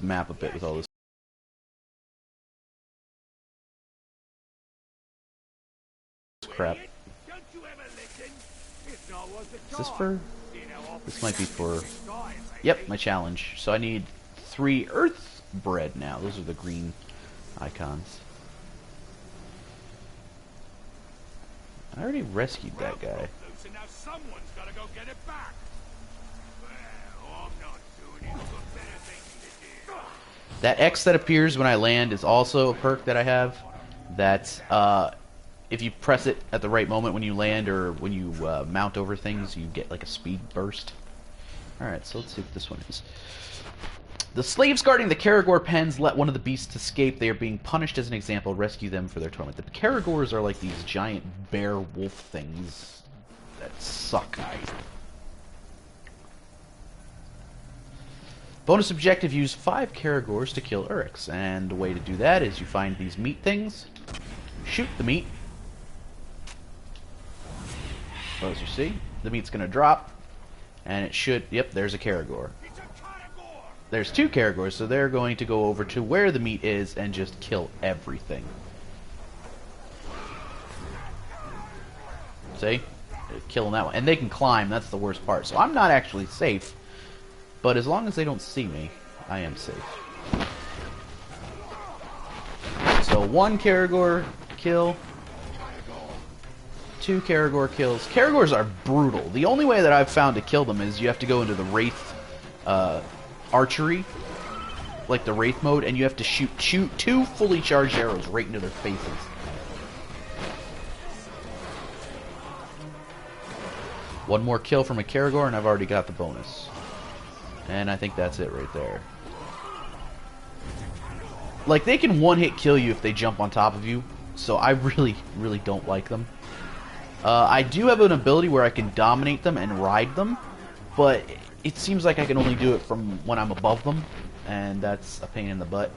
map a bit with all this crap. Is this for... This might be for... Yep, my challenge. So I need 3 earth bread now. Those are the green icons. I already rescued that guy. That X that appears when I land is also a perk that I have. That if you press it at the right moment when you land or when you mount over things, you get like a speed burst. Alright, so let's see what this one is. The slaves guarding the Caragor pens let one of the beasts escape. They are being punished as an example. Rescue them for their torment. The Caragors are like these giant bear wolf things that suck. Bonus objective, use 5 Caragors to kill Uryx. And the way to do that is you find these meat things, shoot the meat. As you see, the meat's going to drop, and it should... Yep, there's a Caragor. There's 2 Caragors, so they're going to go over to where the meat is and just kill everything. See? They're killing that one. And they can climb, that's the worst part. So I'm not actually safe, but as long as they don't see me, I am safe. So 1 Caragor kill. 2 Caragor kills. Caragors are brutal. The only way that I've found to kill them is you have to go into the Wraith archery, like the Wraith mode, and you have to shoot 2 fully charged arrows right into their faces. One more kill from a Caragor and I've already got the bonus. And I think that's it right there. Like, they can one-hit kill you if they jump on top of you, so I really, really don't like them. I do have an ability where I can dominate them and ride them, but it seems like I can only do it from when I'm above them, and that's a pain in the butt.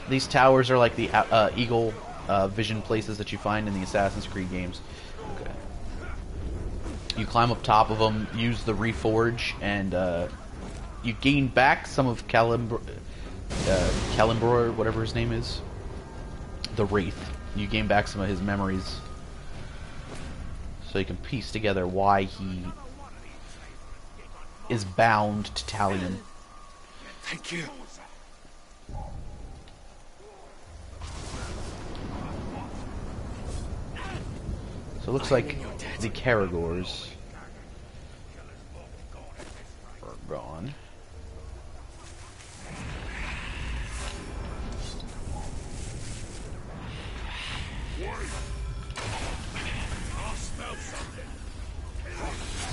These towers are like the eagle vision places that you find in the Assassin's Creed games. Okay. You climb up top of them, use the Reforge, and you gain back some of Calimbor, whatever his name is, the Wraith. You gain back some of his memories, so you can piece together why he is bound to Talion. Thank you. So it looks like the Caragors are gone.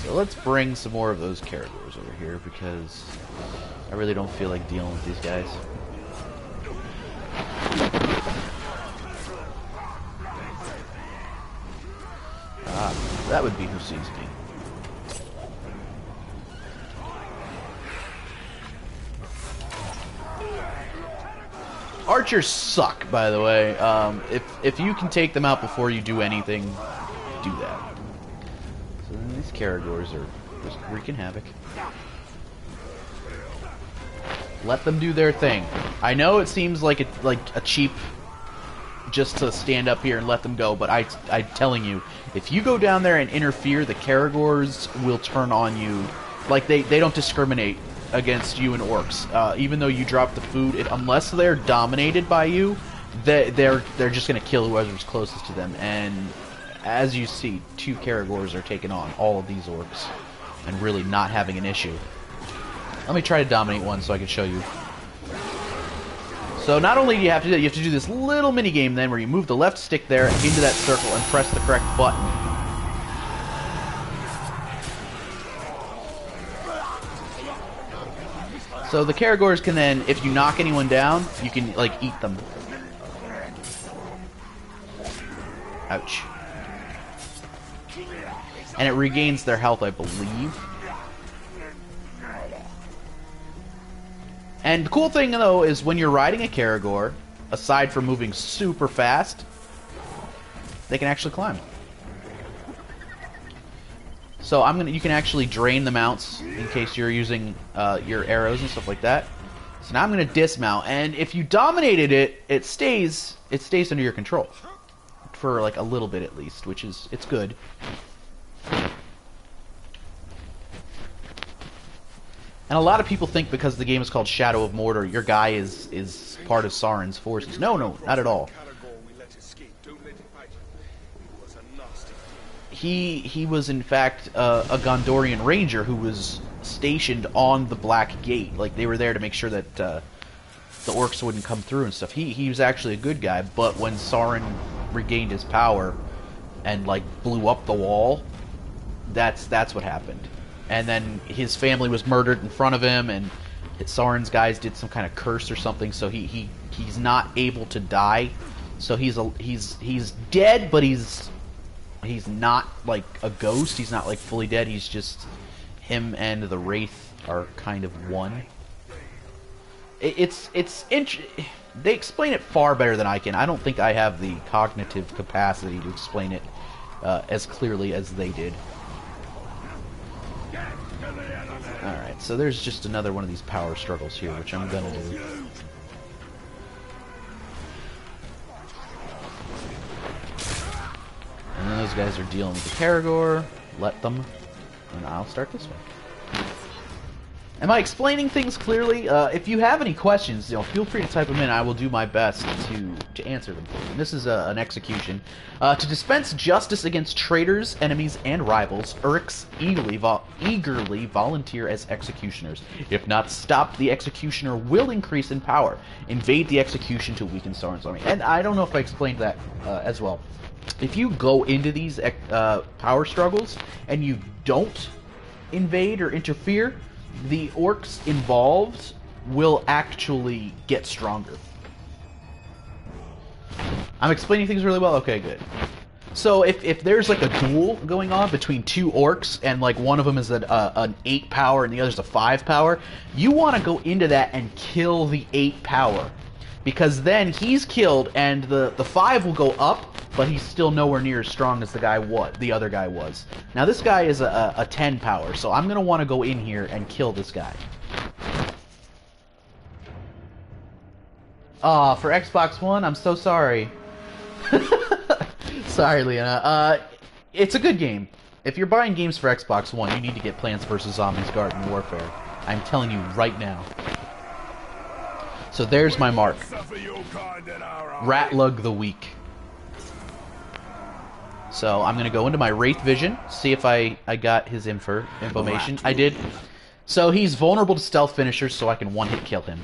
So let's bring some more of those Caragors over here because I really don't feel like dealing with these guys. Ah, that would be who sees me. Archers suck, by the way. If you can take them out before you do anything, do that. So then these Caragors are just wreaking havoc. Let them do their thing. I know it seems like a cheap just to stand up here and let them go, but I'm telling you, if you go down there and interfere, the Caragors will turn on you. Like, they don't discriminate against you and orcs. Even though you drop the food, unless they're dominated by you, they're just gonna kill whoever's closest to them. And as you see, 2 Caragors are taking on all of these orcs and really not having an issue. Let me try to dominate one so I can show you. So not only do you have to do this little mini game then where you move the left stick there into that circle and press the correct button. So the Caragors can then, if you knock anyone down, you can like eat them. Ouch. And it regains their health, I believe. And the cool thing, though, is when you're riding a Caragor, aside from moving super fast, they can actually climb. So you can actually drain the mounts in case you're using your arrows and stuff like that. So now I'm gonna dismount, and if you dominated it, it stays under your control for like a little bit at least, which is it's good. And a lot of people think because the game is called Shadow of Mordor, your guy is part of Sauron's forces. No, not at all. He was in fact a Gondorian ranger who was stationed on the Black Gate. Like, they were there to make sure that the orcs wouldn't come through and stuff. He was actually a good guy, but when Sauron regained his power and like blew up the wall, that's what happened. And then his family was murdered in front of him, and Sauron's guys did some kind of curse or something, so he's not able to die. So he's dead, but he's not like a ghost. He's not like fully dead. He's just him and the Wraith are kind of one. They explain it far better than I can. I don't think I have the cognitive capacity to explain it as clearly as they did. Alright, so there's just another one of these power struggles here, which I'm gonna do. And then those guys are dealing with the Caragor. Let them. And I'll start this one. Am I explaining things clearly? If you have any questions, feel free to type them in. I will do my best to answer them for you. And this is an execution. To dispense justice against traitors, enemies, and rivals, Urks eagerly volunteer as executioners. If not stopped, the executioner will increase in power. Invade the execution to weaken Sauron's army. And I don't know if I explained that as well. If you go into these power struggles and you don't invade or interfere, the orcs involved will actually get stronger. I'm explaining things really well? Okay, good. So if there's like a duel going on between two orcs, and like one of them is an 8 power and the other's a 5 power, you want to go into that and kill the 8 power. Because then he's killed and the 5 will go up, but he's still nowhere near as strong as the other guy was. Now this guy is a 10 power, so I'm gonna want to go in here and kill this guy. Aw, for Xbox One, I'm so sorry. Sorry, Leona. It's a good game. If you're buying games for Xbox One, you need to get Plants vs. Zombies Garden Warfare. I'm telling you right now. So there's my mark. Ratlug the Weak. So I'm going to go into my Wraith Vision, see if I got his information. I did. So he's vulnerable to stealth finishers, so I can one-hit kill him.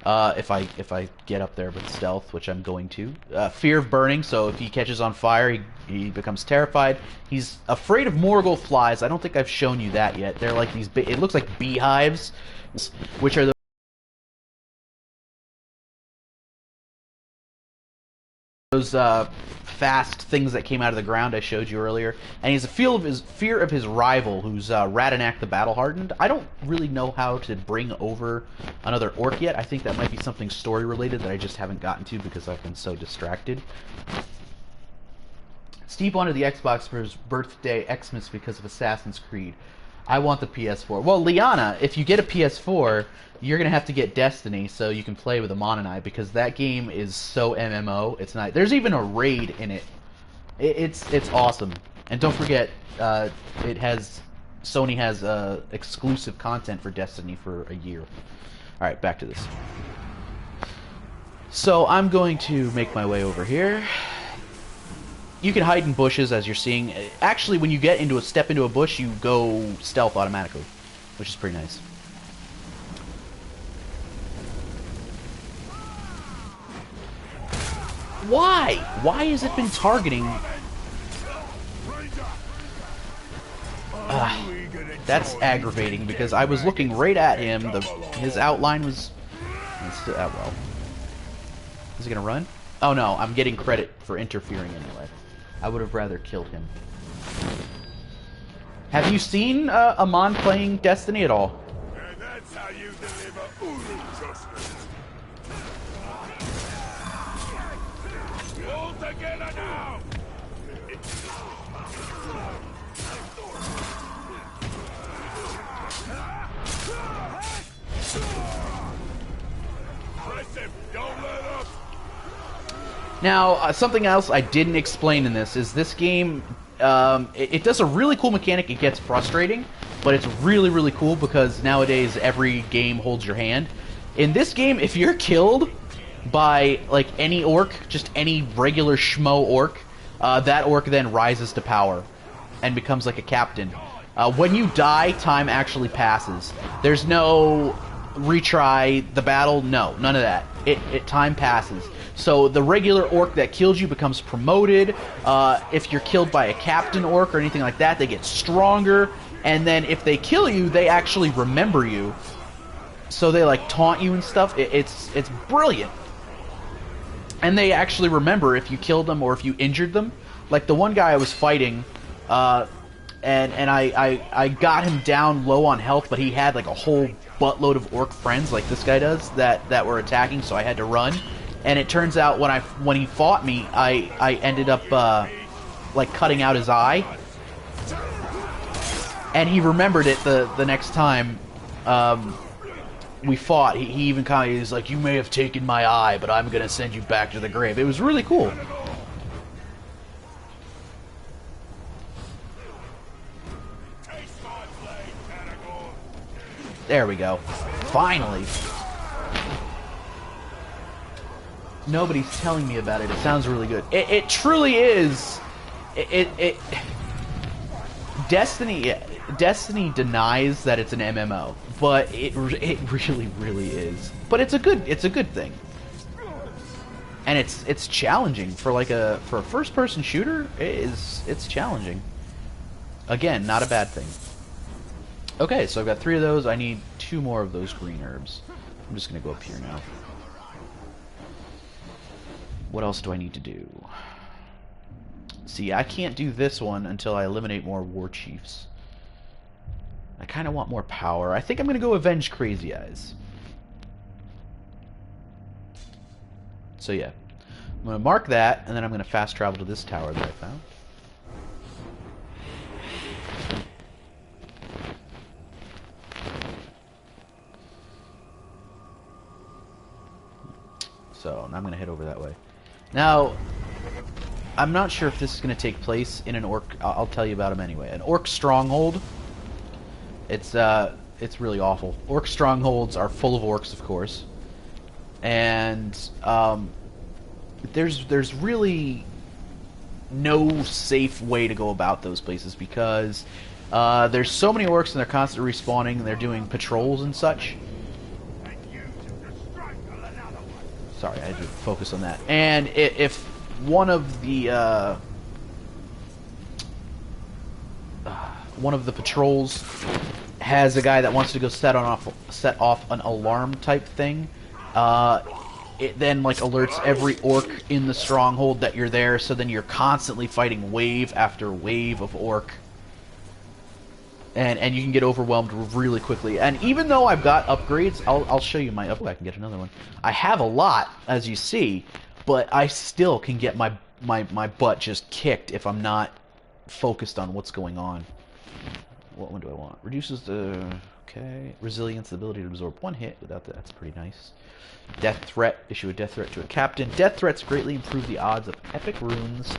If I get up there with stealth, which I'm going to. Fear of burning, so if he catches on fire, he becomes terrified. He's afraid of Morgul flies. I don't think I've shown you that yet. They're like these, it looks like beehives, which are those fast things that came out of the ground I showed you earlier. And he's a fear of his rival, who's Radanak the Battle-Hardened. I don't really know how to bring over another orc yet. I think that might be something story-related that I just haven't gotten to because I've been so distracted. Steve wanted the Xbox for his birthday Xmas because of Assassin's Creed. I want the PS4. Well, Liana, if you get a PS4, you're going to have to get Destiny so you can play with Amon and I, because that game is so MMO. It's not. There's even a raid in it. It's awesome. And don't forget, Sony has exclusive content for Destiny for a year. Alright, back to this. So I'm going to make my way over here. You can hide in bushes, as you're seeing. Actually, when you step into a bush, you go stealth automatically, which is pretty nice. Why? Why has it been targeting? That's aggravating because I was looking right at him. His outline was. Well, is he gonna run? Oh no, I'm getting credit for interfering anyway. I would have rather killed him. Have you seen Amon playing Destiny at all? And that's how you deliver Uru justice. All together now. Now, something else I didn't explain in this game, it does a really cool mechanic. It gets frustrating, but it's really, really cool because nowadays every game holds your hand. In this game, if you're killed by, like, any orc, just any regular schmo orc, that orc then rises to power and becomes like a captain. When you die, time actually passes. There's no retry the battle, no, none of that. Time passes. So the regular orc that kills you becomes promoted. If you're killed by a captain orc or anything like that, they get stronger. And then if they kill you, they actually remember you. So they like taunt you and stuff. It's brilliant. And they actually remember if you killed them or if you injured them. Like the one guy I was fighting, and I got him down low on health, but he had like a whole buttload of orc friends, like this guy does, that were attacking, so I had to run. And it turns out when he fought me, I ended up like cutting out his eye, and he remembered it the next time we fought. He even kind of was like, "You may have taken my eye, but I'm gonna send you back to the grave." It was really cool. There we go. Finally. Nobody's telling me about it. It sounds really good. It truly is. Destiny denies that it's an MMO, but it really, really is. But it's a good thing. And it's challenging for a first-person shooter. It's challenging. Again, not a bad thing. Okay, so I've got 3 of those. I need 2 more of those green herbs. I'm just going to go up here now. What else do I need to do? See, I can't do this one until I eliminate more war chiefs. I kind of want more power. I think I'm going to go avenge Crazy Eyes. So yeah. I'm going to mark that, and then I'm going to fast travel to this tower that I found. So I'm going to head over that way. Now, I'm not sure if this is going to take place in an orc. I'll tell you about them anyway. An orc stronghold. It's really awful. Orc strongholds are full of orcs, of course, and there's really no safe way to go about those places because there's so many orcs and they're constantly respawning. And they're doing patrols and such. Sorry, I had to focus on that. And if one of the patrols has a guy that wants to go set off an alarm type thing, it then like alerts every orc in the stronghold that you're there. So then you're constantly fighting wave after wave of orc. And you can get overwhelmed really quickly. And even though I've got upgrades, I'll show you my... Oh, I can get another one. I have a lot, as you see, but I still can get my butt just kicked if I'm not focused on what's going on. What one do I want? Reduces the... Okay. Resilience, the ability to absorb 1 hit without that. That's pretty nice. Death threat. Issue a death threat to a captain. Death threats greatly improve the odds of epic runes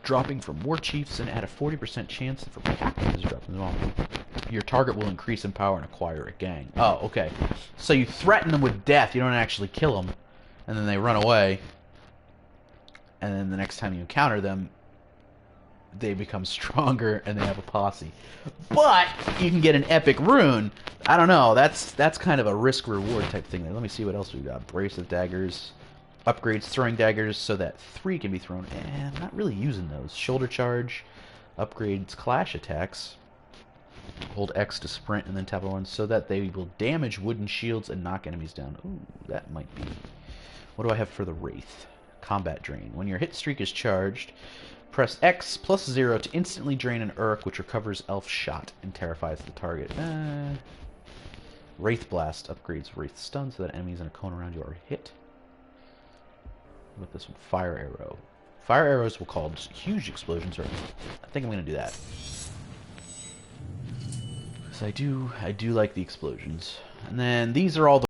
dropping from war chiefs and add a 40% chance for captains dropping them off. Your target will increase in power and acquire a gang. Oh, okay. So you threaten them with death. You don't actually kill them. And then they run away. And then the next time you encounter them, they become stronger and they have a posse. But you can get an epic rune. I don't know. That's kind of a risk-reward type thing there. Let me see what else we got. Brace of daggers. Upgrades throwing daggers so that 3 can be thrown. And I'm not really using those. Shoulder charge. Upgrades clash attacks. Hold X to sprint and then tap L1 so that they will damage wooden shields and knock enemies down. Ooh, that might be... What do I have for the Wraith? Combat drain. When your hit streak is charged, press X plus 0 to instantly drain an Urk, which recovers elf shot and terrifies the target. Wraith blast upgrades Wraith stun so that enemies in a cone around you are hit. With this one, fire arrow. Fire arrows will cause huge explosions. Or I think I'm going to do that. So I do like the explosions. And then these are all the